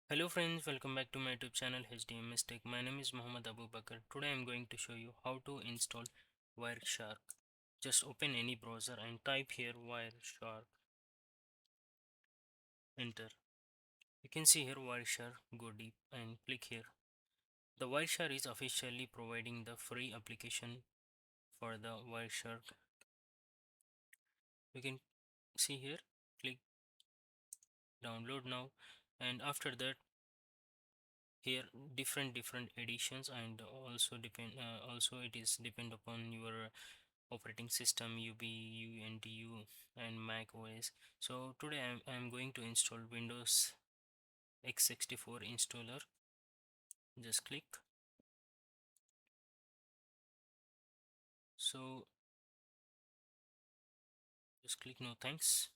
Hello friends, welcome back to my YouTube channel HDAMS Tech. My name is Mohammad Abubakar. Today I am going to show you how to install Wireshark. Just open any browser and type here Wireshark, enter. You can see here Wireshark, go deep and click here. The Wireshark is officially providing the free application for the Wireshark. You can see here, click download now, and after that here different editions, and also it is depend upon your operating system UB, UNTU and Mac OS. So today I'm going to install Windows x64 installer. Just click. So just click no thanks.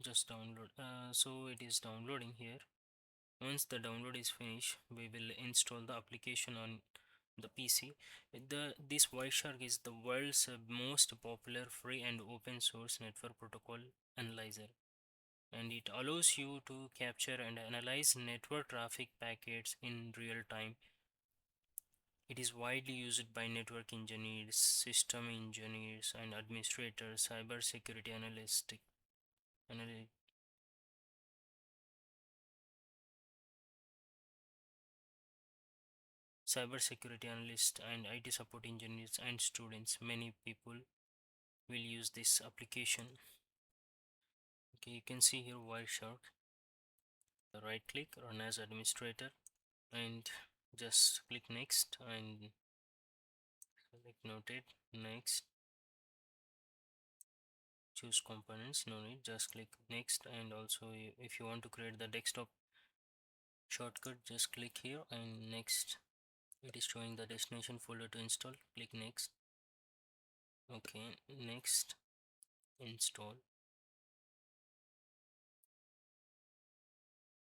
Just download. So it is downloading here. Once the download is finished, we will install the application on the PC. This Wireshark is the world's most popular free and open source network protocol analyzer, and it allows you to capture and analyze network traffic packets in real time. It is widely used by network engineers, system engineers, and administrators, analy- cybersecurity analysts, and IT support engineers and students. Many people will use this application. Okay, you can see here Wireshark. Right click, run as administrator, and just click next and select noted. Next, choose components, no need, just click next. And also if you want to create the desktop shortcut, just click here and next. It is showing the destination folder to install, click next. Okay, next, install.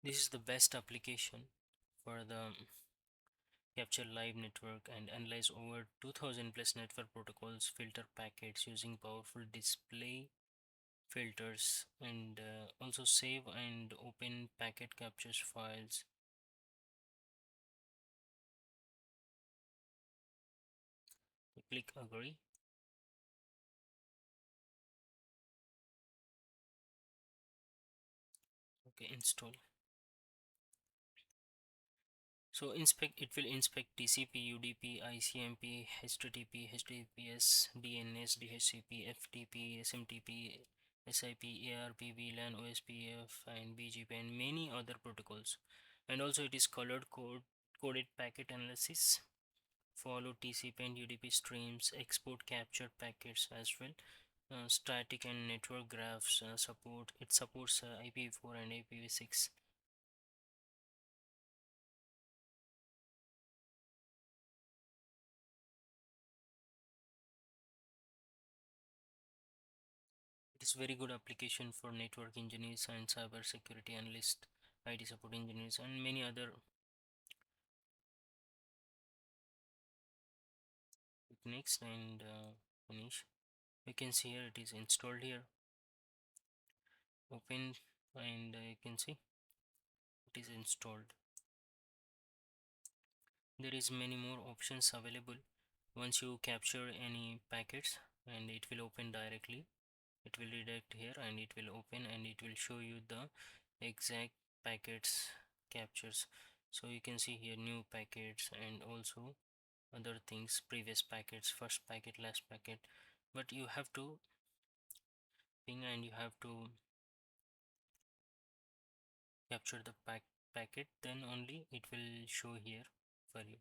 This is the best application for the capture live network and analyze over 2000 plus network protocols, filter packets using powerful display filters, and also save and open packet captures files. Click agree. Okay, install. So inspect, it will inspect TCP, UDP, ICMP, HTTP, HTTPS, DNS, DHCP, FTP, SMTP, SIP, ARP, VLAN, OSPF, and BGP, and many other protocols. And also it is coded packet analysis, follow TCP and UDP streams, export captured packets as well. Static and network graphs support. It supports IPv4 and IPv6. It is very good application for network engineers and cyber security analysts, IT support engineers, and many other. Next and finish. You can see here it is installed here. Open, and you can see it is installed. There is many more options available. Once you capture any packets, and it will open directly. It will redirect here and it will open and it will show you the exact packets captures. So you can see here new packets and also other things, previous packets, first packet, last packet. But you have to ping and you have to capture the packet, then only it will show here for you.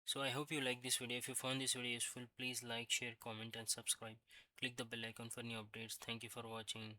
So I hope you like this video. If you found this video useful, please like, share, comment and subscribe. Click the bell icon for new updates. Thank you for watching.